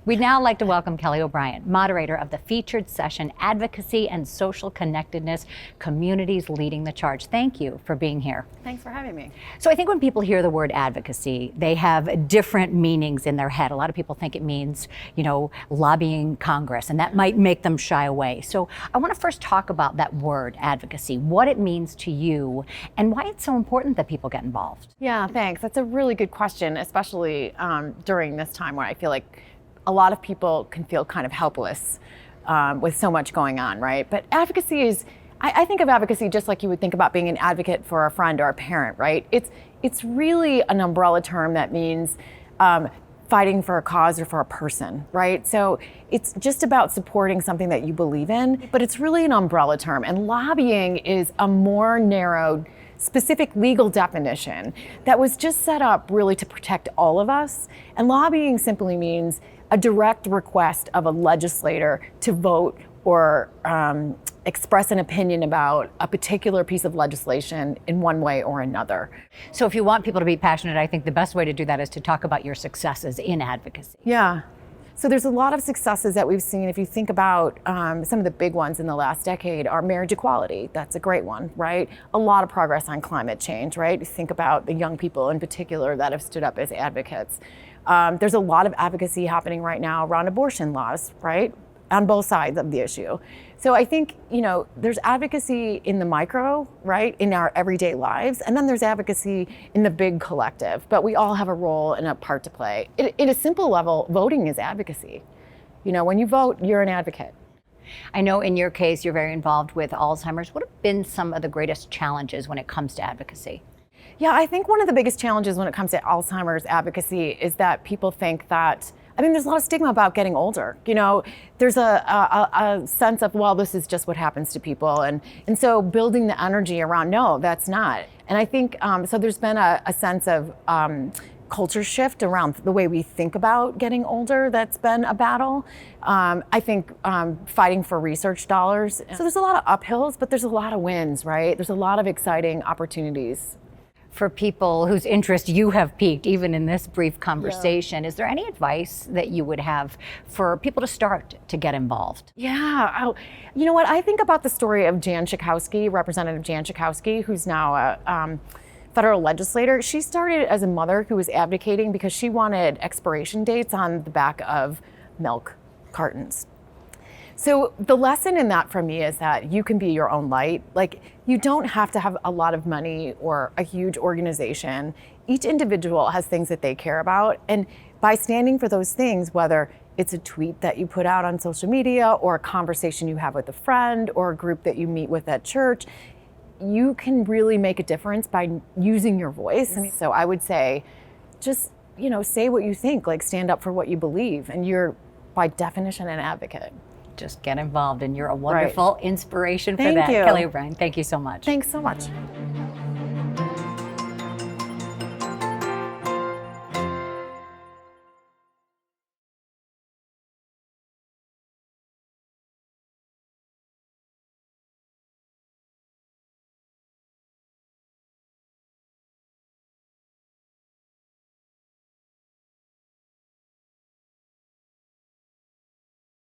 We'd now like to welcome Kelly O'Brien, moderator of the featured session, Advocacy and Social Connectedness, Communities Leading the Charge. Thank you for being here. Thanks for having me. So I think when people hear the word advocacy, they have different meanings in their head. A lot of people think it means, lobbying Congress, and that might make them shy away. So I want to first talk about that word, advocacy, what it means to you, and why it's so important that people get involved. Yeah, thanks. That's a really good question, especially during this time where I feel like a lot of people can feel kind of helpless with so much going on, right? But advocacy is, I think of advocacy just like you would think about being an advocate for a friend or a parent, right? It's really an umbrella term that means fighting for a cause or for a person, right? So it's just about supporting something that you believe in, but it's really an umbrella term. And lobbying is a more narrowed, specific legal definition that was just set up really to protect all of us. And lobbying simply means a direct request of a legislator to vote or express an opinion about a particular piece of legislation in one way or another. So if you want people to be passionate, I think the best way to do that is to talk about your successes in advocacy. Yeah. So there's a lot of successes that we've seen. If you think about some of the big ones in the last decade are marriage equality. That's a great one, right? A lot of progress on climate change, right? Think about the young people in particular that have stood up as advocates. There's a lot of advocacy happening right now around abortion laws, right? On both sides of the issue. So I think, there's advocacy in the micro, right? In our everyday lives. And then there's advocacy in the big collective. But we all have a role and a part to play. In a simple level, voting is advocacy. When you vote, you're an advocate. I know in your case, you're very involved with Alzheimer's. What have been some of the greatest challenges when it comes to advocacy? Yeah, I think one of the biggest challenges when it comes to Alzheimer's advocacy is that people think that, there's a lot of stigma about getting older. There's a sense of, well, this is just what happens to people. And so building the energy around, no, that's not. And I think, so there's been a sense of culture shift around the way we think about getting older. That's been a battle. I think fighting for research dollars. So there's a lot of uphills, but there's a lot of wins, right? There's a lot of exciting opportunities. For people whose interest you have piqued, even in this brief conversation, Is there any advice that you would have for people to start to get involved? Yeah, you know what? I think about the story of Jan Schakowsky, Representative Jan Schakowsky, who's now a federal legislator. She started as a mother who was advocating because she wanted expiration dates on the back of milk cartons. So the lesson in that for me is that you can be your own light. Like, you don't have to have a lot of money or a huge organization. Each individual has things that they care about. And by standing for those things, whether it's a tweet that you put out on social media or a conversation you have with a friend or a group that you meet with at church, you can really make a difference by using your voice. So I would say, just, say what you think, like stand up for what you believe. And you're, by definition, an advocate. Just get involved, and you're a wonderful inspiration for Thank that. you. Kelly O'Brien, thank you so much. Thanks so much.